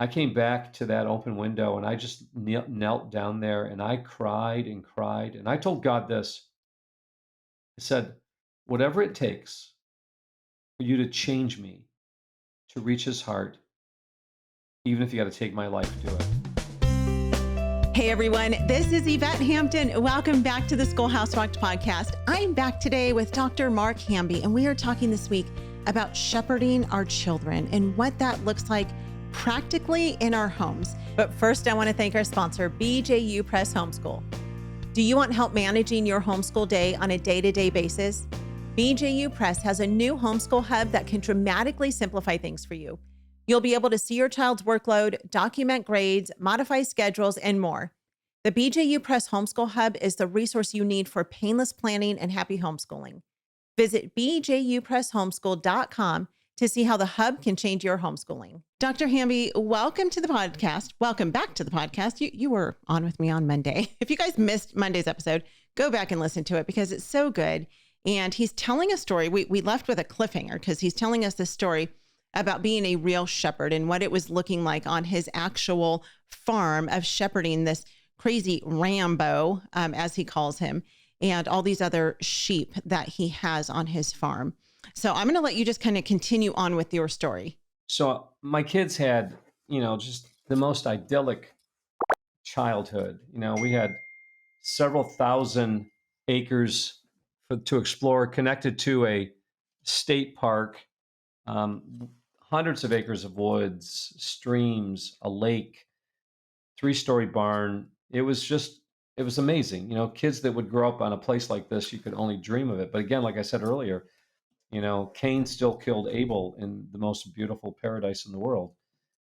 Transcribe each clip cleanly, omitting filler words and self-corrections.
I came back to that open window and I just knelt down there and I cried and cried. And I told God this. I said, whatever it takes for you to change me, to reach his heart, even if you got to take my life, do it. Hey everyone, this is Yvette Hampton. Welcome back to the Schoolhouse Rocked podcast. I'm back today with Dr. Mark Hamby, and we are talking this week about shepherding our children and what that looks like practically in our homes. But first, I want to thank our sponsor, BJU Press Homeschool. Do you want help managing your homeschool day on a day-to-day basis? BJU Press has a new homeschool hub that can dramatically simplify things for you. You'll be able to see your child's workload, document grades, modify schedules, and more. The BJU Press Homeschool Hub is the resource you need for painless planning and happy homeschooling. Visit bjupresshomeschool.com to see how the hub can change your homeschooling. Dr. Hamby, welcome to the podcast. Welcome back to the podcast. You were on with me on Monday. If you guys missed Monday's episode, go back and listen to it because it's so good. And he's telling a story. We left with a cliffhanger because he's telling us this story about being a real shepherd and what it was looking like on his actual farm of shepherding this crazy Rambo, as he calls him, and all these other sheep that he has on his farm. So I'm going to let you just kind of continue on with your story. So my kids had, just the most idyllic childhood. We had several thousand acres to explore, connected to a state park, hundreds of acres of woods, streams, a lake, three-story barn. It was amazing. Kids that would grow up on a place like this, you could only dream of it. But again, like I said earlier, Cain still killed Abel in the most beautiful paradise in the world.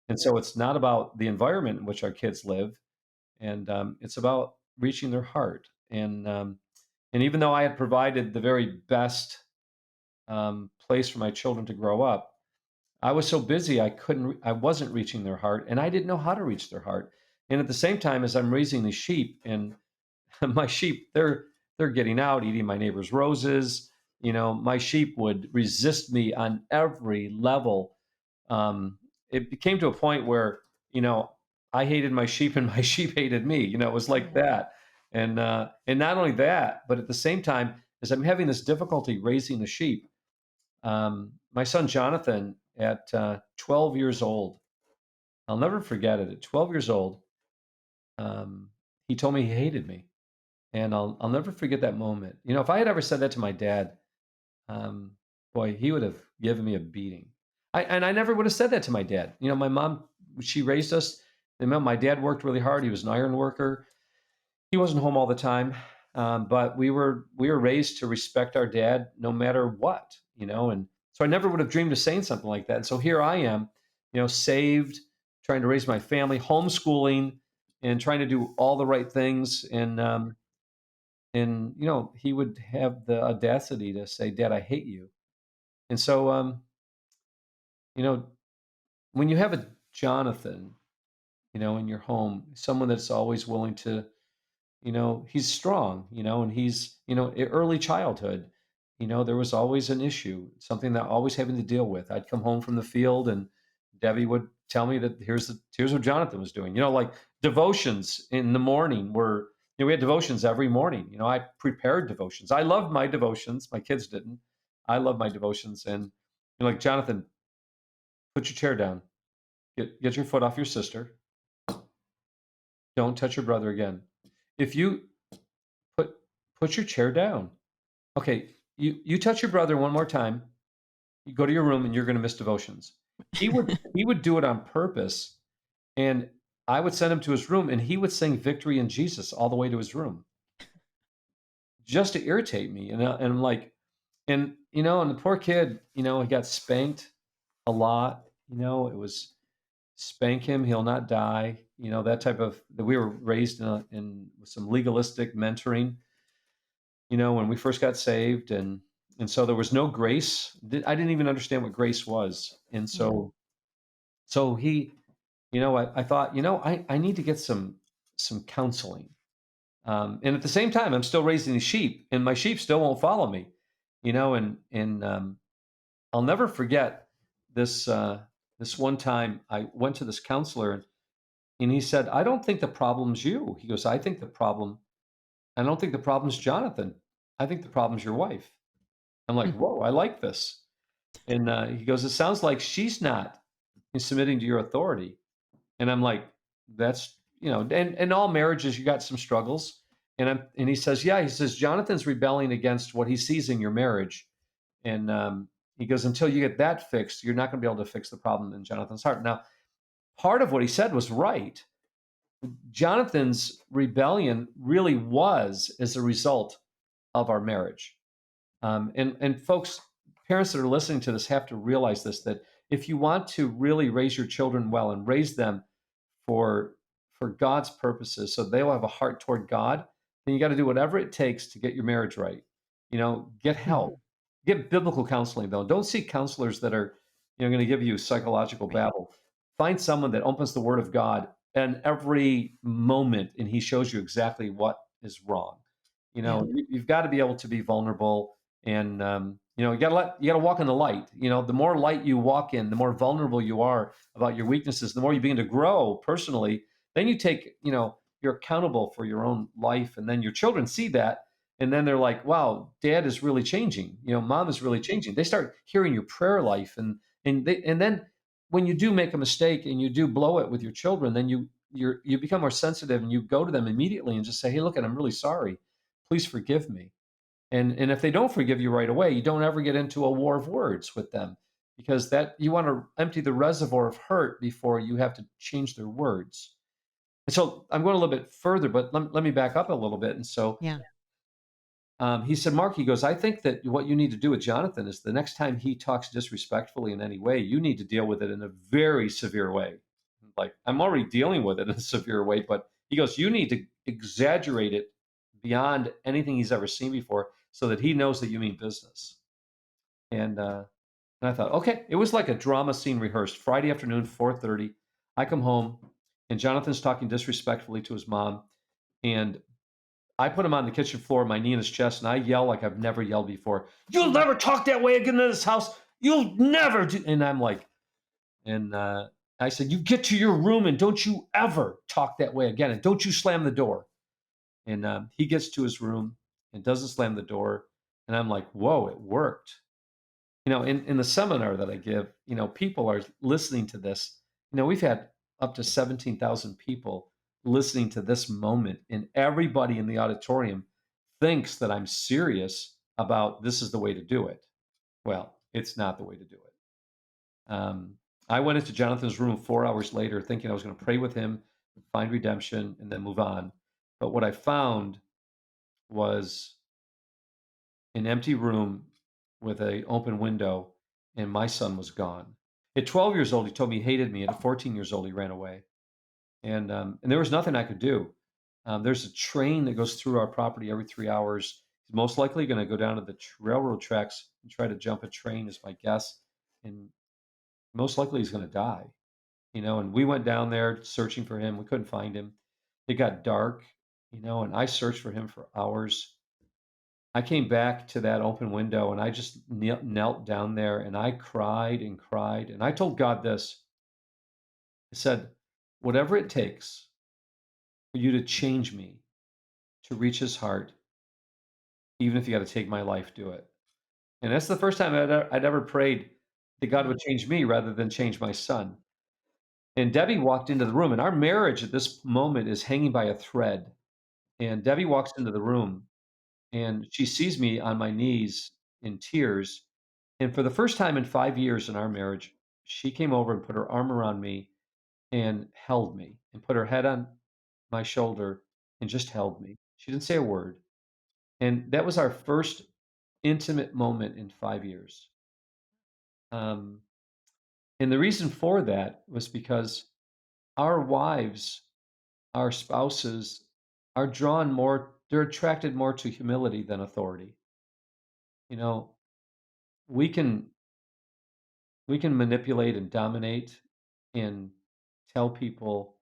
And so it's not about the environment in which our kids live, and it's about reaching their heart. And even though I had provided the very best place for my children to grow up, I was so busy I wasn't reaching their heart, and I didn't know how to reach their heart. And at the same time, as I'm raising these sheep, and my sheep, they're getting out, eating my neighbor's roses. My sheep would resist me on every level. It came to a point where I hated my sheep and my sheep hated me. It was like that. And not only that, but at the same time, as I'm having this difficulty raising the sheep, my son Jonathan, at 12 years old, I'll never forget it. At 12 years old, he told me he hated me, and I'll never forget that moment. If I had ever said that to my dad, boy, he would have given me a beating. I never would have said that to my dad. My mom, she raised us. My dad worked really hard. He was an iron worker. He wasn't home all the time, but we were raised to respect our dad no matter what. And so I never would have dreamed of saying something like that. And so here I am, saved, trying to raise my family, homeschooling, and trying to do all the right things. And he would have the audacity to say, "Dad, I hate you." And so, you know, when you have a Jonathan, in your home, someone that's always willing to, he's strong, and he's, early childhood, there was always an issue, something that I always having to deal with. I'd come home from the field and Debbie would tell me that here's what Jonathan was doing. Like devotions in the morning were, we had devotions every morning. I prepared devotions. I loved my devotions. My kids didn't. I love my devotions. And like, Jonathan, put your chair down. Get your foot off your sister. Don't touch your brother again. If you put your chair down. Okay, you touch your brother one more time, you go to your room and you're going to miss devotions. He would do it on purpose, and I would send him to his room and he would sing Victory in Jesus all the way to his room just to irritate me. And I'm like, and the poor kid, he got spanked a lot. It was spank him, he'll not die. That type of, that we were raised in with some legalistic mentoring. When we first got saved, and so there was no grace. I didn't even understand what grace was, and so he, I thought, I need to get some counseling. And at the same time, I'm still raising these sheep, and my sheep still won't follow me. And I'll never forget this This one time I went to this counselor and he said, "I don't think the problem's you." He goes, I don't think the problem's Jonathan. I think the problem's your wife." I'm like, Mm. "Whoa, I like this." And he goes, "It sounds like she's not submitting to your authority." And I'm like, "That's, and in all marriages, you got some struggles." And he says, "Yeah," he says, "Jonathan's rebelling against what he sees in your marriage." And he goes, "Until you get that fixed, you're not going to be able to fix the problem in Jonathan's heart." Now, part of what he said was right. Jonathan's rebellion really was as a result of our marriage. And folks, parents that are listening to this have to realize this, that if you want to really raise your children well and raise them for God's purposes, so they will have a heart toward God, then you got to do whatever it takes to get your marriage right. Get help, Mhm. get biblical counseling though. Don't seek counselors that are, going to give you psychological Right. babble. Find someone that opens the Word of God and every moment, and He shows you exactly what is wrong. Yeah. You've got to be able to be vulnerable, and you got to walk in the light. The more light you walk in, the more vulnerable you are about your weaknesses, the more you begin to grow personally. Then you take, you're accountable for your own life, and then your children see that, and then they're like, "Wow, Dad is really changing. Mom is really changing." They start hearing your prayer life, and then when you do make a mistake and you do blow it with your children, then you become more sensitive and you go to them immediately and just say, "Hey, look, I'm really sorry. Please forgive me." And if they don't forgive you right away, you don't ever get into a war of words with them, because that you want to empty the reservoir of hurt before you have to change their words. And so I'm going a little bit further, but let me back up a little bit. And so Yeah. he said, "Mark," he goes, "I think that what you need to do with Jonathan is the next time he talks disrespectfully in any way, you need to deal with it in a very severe way. Like, I'm already dealing with it in a severe way, but," he goes, "you need to exaggerate it beyond anything he's ever seen before so that he knows that you mean business." And I thought, okay, it was like a drama scene rehearsed. Friday afternoon, 4:30. I come home, and Jonathan's talking disrespectfully to his mom, and I put him on the kitchen floor, my knee in his chest, and I yell like I've never yelled before. "You'll Mm. never talk that way again in this house. You'll never do." And I'm like, and I said, "You get to your room and don't you ever talk that way again, and don't you slam the door." And he gets to his room and doesn't slam the door, and I'm like, "Whoa, it worked." In the seminar that I give, people are listening to this. We've had up to 17,000 people listening to this moment, and everybody in the auditorium thinks that I'm serious about this is the way to do it. Well, it's not the way to do it. I went into Jonathan's room 4 hours later thinking I was going to pray with him, find redemption, and then move on. But what I found was an empty room with a open window, and my son was gone. At 12 years old, he told me he hated me. At 14 years old, he ran away, and there was nothing I could do. There's a train that goes through our property every 3 hours. He's most likely going to go down to the railroad tracks and try to jump a train, is my guess, and most likely he's going to die. And we went down there searching for him. We couldn't find him. It got dark, and I searched for him for hours. I came back to that open window and I just knelt down there and I cried and cried. And I told God this. I said, "Whatever it takes for you to change me, to reach his heart, even if you got to take my life, do it." And that's the first time I'd ever prayed that God Wow. would change me rather than change my son. And Debbie walked into the room, and our marriage at this moment is hanging by a thread. And Debbie walks into the room and she sees me on my knees in tears. And for the first time in 5 years in our marriage, she came over and put her arm around me and held me and put her head on my shoulder and just held me. She didn't say a word. And that was our first intimate moment in 5 years. Um, and the reason for that was because our wives, our spouses, are drawn more, they're attracted more to humility than authority. You know, we can manipulate and dominate and tell people,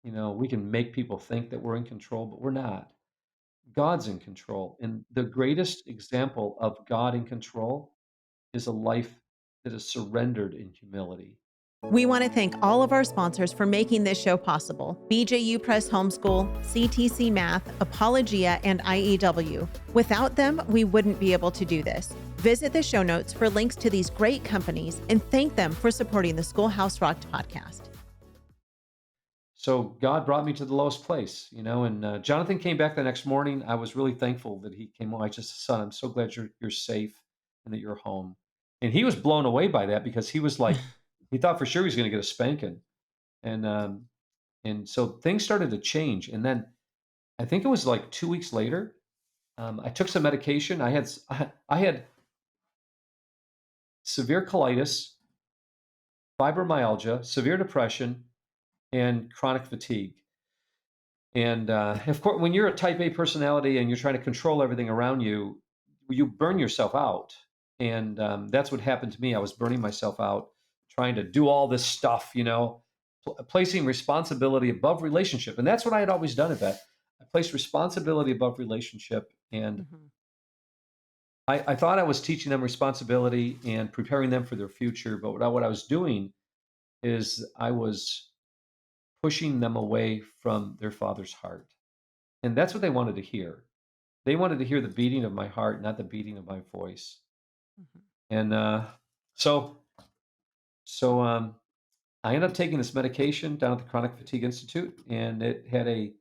we can make people think that we're in control, but we're not. God's in control. And the greatest example of God in control is a life that is surrendered in humility. We want to thank all of our sponsors for making this show possible: BJU Press Homeschool, CTC Math, Apologia, and IEW. Without them, we wouldn't be able to do this. Visit the show notes for links to these great companies and thank them for supporting the Schoolhouse Rocked podcast. So God brought me to the lowest place, and Jonathan came back the next morning. I was really thankful that he came home. I just, son, I'm so glad you're safe and that you're home. And he was blown away by that because he was like, he thought for sure he was going to get a spanking. And so things started to change. And then I think it was like 2 weeks later, I took some medication. I had severe colitis, fibromyalgia, severe depression, and chronic fatigue. And of course, when you're a type A personality and you're trying to control everything around you, you burn yourself out. And that's what happened to me. I was burning myself out, trying to do all this stuff, placing responsibility above relationship. And that's what I had always done, Yvette. I placed responsibility above relationship. And I thought I was teaching them responsibility and preparing them for their future. But what I was doing is I was pushing them away from their father's heart. And that's what they wanted to hear. They wanted to hear the beating of my heart, not the beating of my voice. And so I ended up taking this medication down at the Chronic Fatigue Institute, and it had a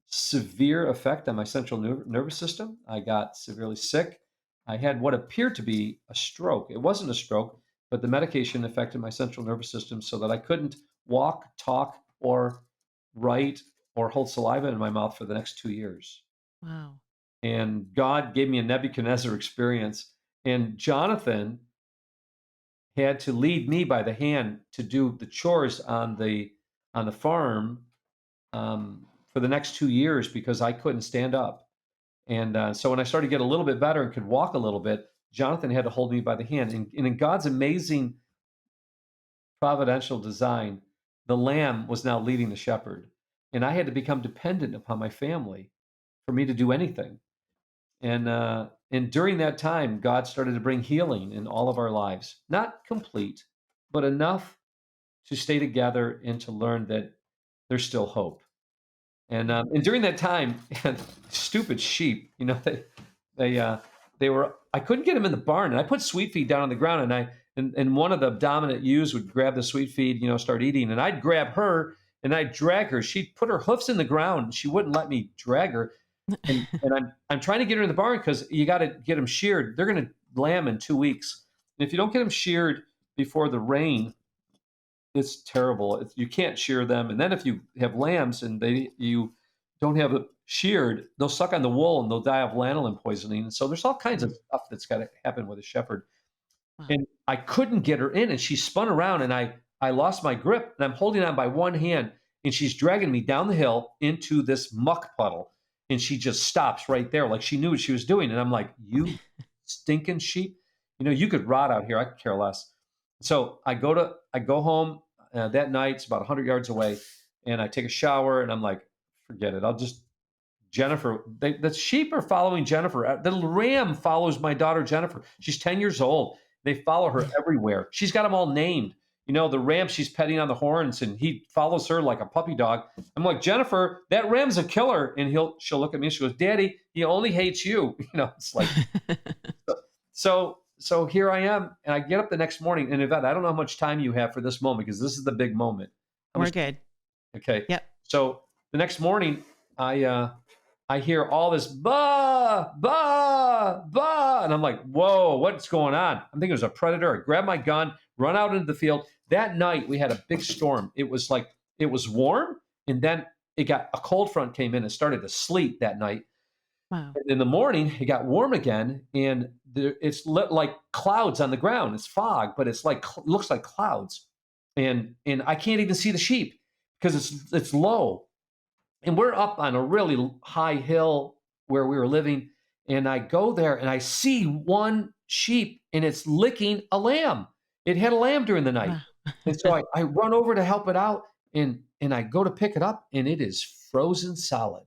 severe effect on my central nervous system. I got severely sick. I had what appeared to be a stroke. It wasn't a stroke, but the medication affected my central nervous system so that I couldn't walk, talk, or write or hold saliva in my mouth for the next 2 years. Wow. And God gave me a Nebuchadnezzar experience. And Jonathan had to lead me by the hand to do the chores on the farm for the next 2 years because I couldn't stand up. And so when I started to get a little bit better and could walk a little bit, Jonathan had to hold me by the hand. And in God's amazing providential design, the lamb was now leading the shepherd. And I had to become dependent upon my family for me to do anything. And during that time, God started to bring healing in all of our lives. Not complete, but enough to stay together and to learn that there's still hope. And during that time, stupid sheep, they were. I couldn't get them in the barn, and I put sweet feed down on the ground, and one of the dominant ewes would grab the sweet feed, start eating, and I'd grab her and I'd drag her. She'd put her hoofs in the ground, and she wouldn't let me drag her. And I'm trying to get her in the barn because you got to get them sheared. They're going to lamb in 2 weeks, and if you don't get them sheared before the rain, it's terrible. You can't shear them, and then if you have lambs and you don't have it sheared, they'll suck on the wool and they'll die of lanolin poisoning. And so there's all kinds of stuff that's got to happen with a shepherd. Wow. And I couldn't get her in, and she spun around, and I lost my grip, and I'm holding on by one hand, and she's dragging me down the hill into this muck puddle, and she just stops right there, like she knew what she was doing. And I'm like, "You stinking sheep! You could rot out here. I could care less." So I go home that night. It's about 100 yards away, and I take a shower, and I'm like, "Forget it. I'll just." Jennifer, the sheep are following Jennifer. The ram follows my daughter Jennifer. She's 10 years old. They follow her everywhere. She's got them all named. The ram she's petting on the horns, and he follows her like a puppy dog. I'm like, Jennifer, that ram's a killer. And she'll look at me and she goes, Daddy, he only hates you. It's like, so here I am. And I get up the next morning, and Yvette, I don't know how much time you have for this moment because this is the big moment. We're good. Okay. Yep. So the next morning, I hear all this bah, bah, bah. And I'm like, whoa, what's going on? I'm thinking it was a predator. I grab my gun, run out into the field. That night we had a big storm. It was warm, and then a cold front came in and started to sleet that night. Wow. And in the morning, it got warm again, and it's lit like clouds on the ground. It's fog, but looks like clouds. And I can't even see the sheep because it's low. And we're up on a really high hill where we were living. And I go there and I see one sheep, and it's licking a lamb. It had a lamb during the night. And so I run over to help it out, and I go to pick it up, and it is frozen solid.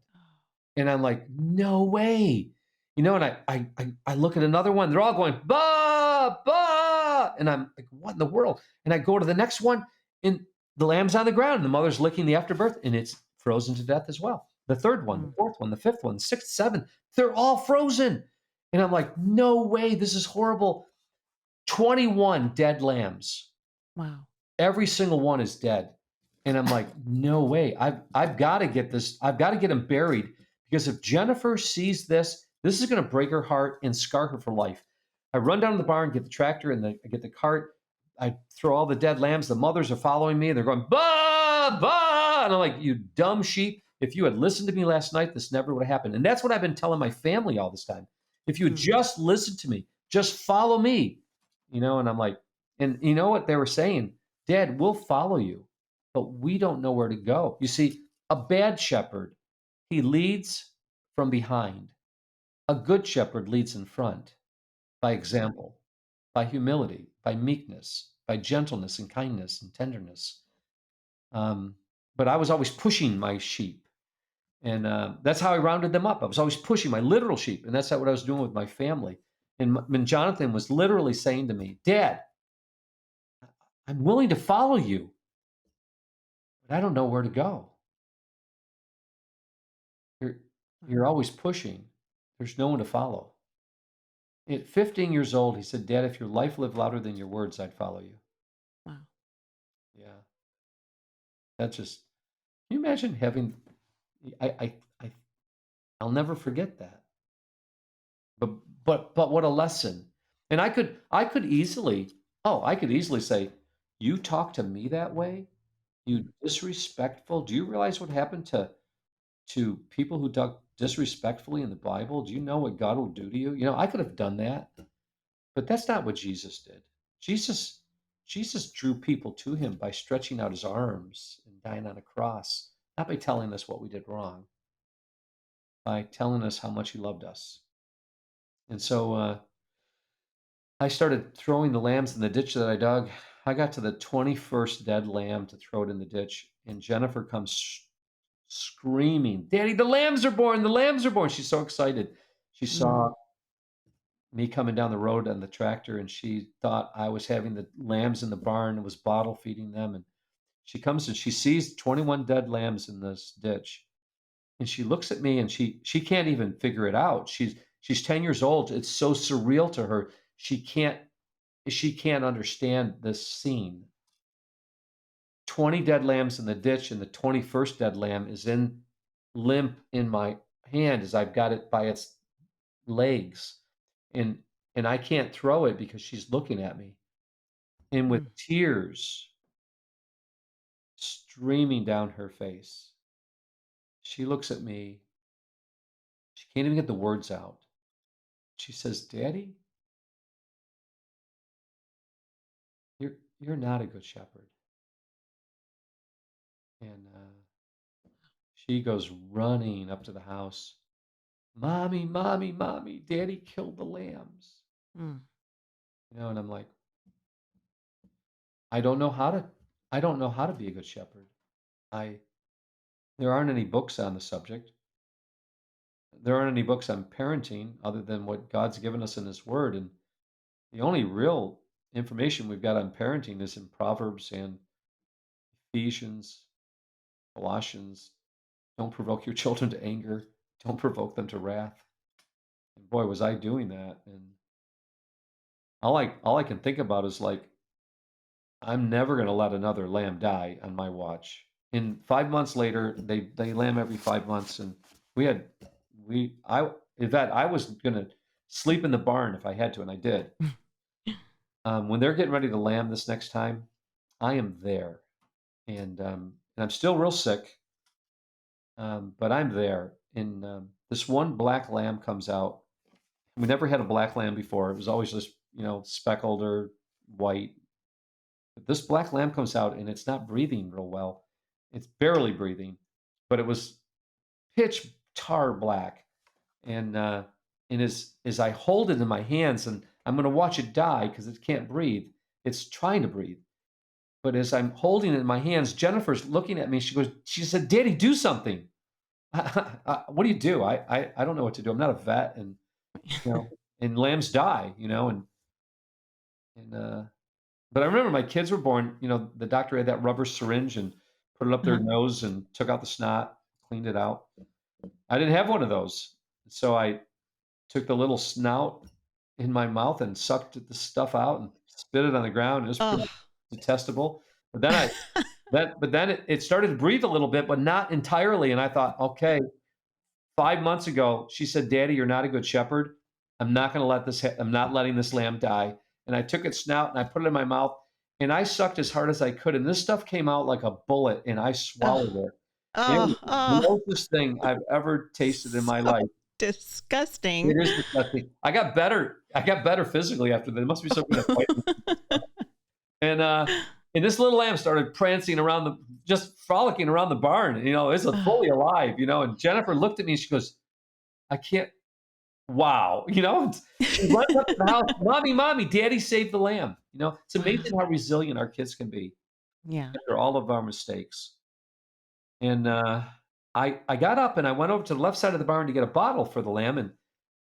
And I'm like, no way. And I look at another one. They're all going, bah, bah. ah, and I'm like, what in the world? And I go to the next one, and the lamb's on the ground, and the mother's licking the afterbirth, and it's frozen to death as well. The third one, the Mm. fourth one, the fifth one, sixth, seventh, they're all frozen. And I'm like, no way, this is horrible. 21 dead lambs. Wow. Every single one is dead. And I'm like, no way. I've got to get this. I've got to get him buried, because if Jennifer sees this, this is going to break her heart and scar her for life. I run down to the barn, get the tractor, and I get the cart. I throw all the dead lambs. The mothers are following me. They're going, bah, bah. And I'm like, you dumb sheep. If you had listened to me last night, this never would have happened. And that's what I've been telling my family all this time. If you had Mm. just listened to me, just follow me, and I'm like, and you know what they were saying? Dad, we'll follow you, but we don't know where to go. You see, a bad shepherd, he leads from behind. A good shepherd leads in front by example, by humility, by meekness, by gentleness and kindness and tenderness. Um, but I was always pushing my sheep. And that's how I rounded them up. I was always pushing my literal sheep. And that's what I was doing with my family. And when Jonathan was literally saying to me, Dad, I'm willing to follow you, but I don't know where to go. You're, you're always pushing. There's no one to follow. At 15 years old, he said, Dad, if your life lived louder than your words, I'd follow you. Wow. Yeah. That's just, can you imagine having, I, I, I, I'll never forget that. But, but what a lesson. And I could easily say, you talk to me that way? You disrespectful. Do you realize what happened to people who talk disrespectfully in the Bible? Do you know what God will do to you? I could have done that, but that's not what Jesus did. Jesus Jesus drew people to him by stretching out his arms and dying on a cross, not by telling us what we did wrong, by telling us how much he loved us. And so I started throwing the lambs in the ditch that I dug. I got to the 21st dead lamb to throw it in the ditch, and Jennifer comes screaming, Daddy, the lambs are born, the lambs are born. She's so excited. She saw Mm. me coming down the road on the tractor, and she thought I was having the lambs in the barn and was bottle feeding them. And she comes and she sees 21 dead lambs in this ditch. And she looks at me, and she can't even figure it out. She's 10 years old. It's so surreal to her. She can't understand this scene. 20 dead lambs in the ditch, and the 21st dead lamb is in limp in my hand as I've got it by its legs. And I can't throw it because she's looking at me. And with Mm. tears streaming down her face, she looks at me. She can't even get the words out. She says, Daddy, you're not a good shepherd. And she goes running up to the house. Mommy, mommy, mommy, Daddy killed the lambs. Mm. And I'm like, I don't know how to I don't know how to be a good shepherd. I There aren't any books on the subject. There aren't any books on parenting other than what God's given us in his word. And the only real information we've got on parenting is in Proverbs and Ephesians, Colossians. Don't provoke your children to anger. Don't provoke them to wrath. And boy, was I doing that. And all I can think about is like, I'm never going to let another lamb die on my watch. And 5 months later, they lamb every 5 months, and we had we I Yvette, I was going to sleep in the barn if I had to, and I did. When they're getting ready to lamb this next time, I am there, and I'm still real sick, but I'm there. And this one black lamb comes out. We never had a black lamb before. It was always just speckled or white. But this black lamb comes out, and it's not breathing real well. It's barely breathing, but it was pitch tar black. And as I hold it in my hands, and I'm going to watch it die because it can't breathe. It's trying to breathe. But as I'm holding it in my hands, Jennifer's looking at me. She said, Daddy, do something. What do you do? I don't know what to do. I'm not a vet. And, and lambs die, and But I remember my kids were born, the doctor had that rubber syringe and put it up their Uh-huh. nose and took out the snot, cleaned it out. I didn't have one of those. So I took the little snout in my mouth and sucked the stuff out and spit it on the ground. It was Oh. pretty detestable. But then it started to breathe a little bit, but not entirely. And I thought, okay, 5 months ago, she said, "Daddy, you're not a good shepherd. I'm not letting this lamb die." And I took its snout and I put it in my mouth and I sucked as hard as I could. And this stuff came out like a bullet and I Oh. swallowed it. It was Oh. the Oh. grossest thing I've ever tasted in my So life. disgusting. It is disgusting. I got better physically after that. It must be some kind of vitamin. And this little lamb started prancing around just frolicking around the barn. It's Oh. fully alive. And Jennifer looked at me and she goes, "I can't. Wow." She runs up to the house, "Mommy, Daddy saved the lamb." It's Wow. amazing how resilient our kids can be Yeah. after all of our mistakes. And I got up and I went over to the left side of the barn to get a bottle for the lamb,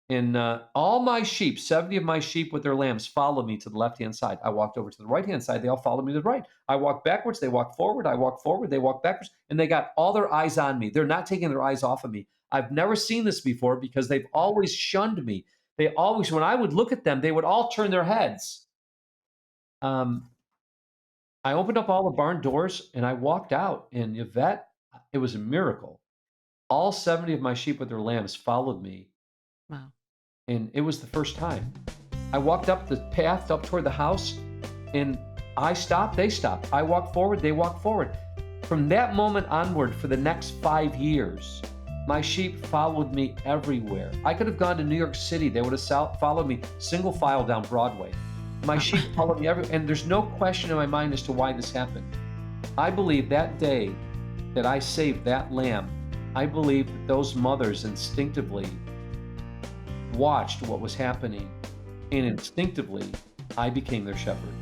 and all my sheep, 70 of my sheep with their lambs, followed me to the left-hand side. I walked over to the right-hand side. They all followed me to the right. I walked backwards. They walked forward. I walked forward. They walked backwards. And they got all their eyes on me. They're not taking their eyes off of me. I've never seen this before because they've always shunned me. They always, when I would look at them, they would all turn their heads. Um, I opened up all the barn doors and I walked out. And Yvette, it was a miracle. All 70 of my sheep with their lambs followed me. Wow. And it was the first time. I walked up the path up toward the house, and I stopped, they stopped. I walked forward, they walked forward. From that moment onward, for the next 5 years, my sheep followed me everywhere. I could have gone to New York City. They would have followed me single file down Broadway. My sheep followed me everywhere. And there's no question in my mind as to why this happened. I believe that day that I saved that lamb, I believe that those mothers instinctively watched what was happening, and instinctively, I became their shepherd.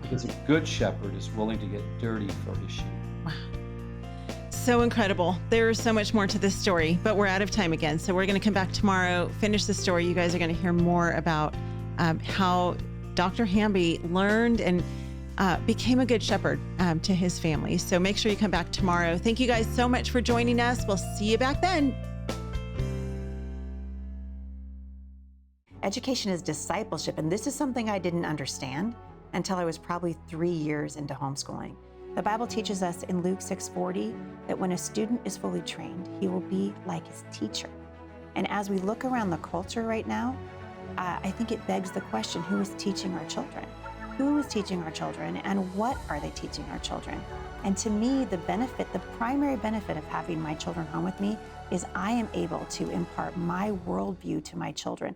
Because a good shepherd is willing to get dirty for his sheep. Wow. So incredible. There's so much more to this story, but we're out of time again. So we're going to come back tomorrow, finish the story. You guys are going to hear more about how Dr. Hamby learned and became a good shepherd to his family. So make sure you come back tomorrow. Thank you guys so much for joining us. We'll see you back then. Education is discipleship, and this is something I didn't understand until I was probably 3 years into homeschooling. The Bible teaches us in Luke 6:40 that when a student is fully trained, he will be like his teacher. And as we look around the culture right now, I think it begs the question, who is teaching our children? Who is teaching our children, and what are they teaching our children? And to me, the primary benefit of having my children home with me is I am able to impart my worldview to my children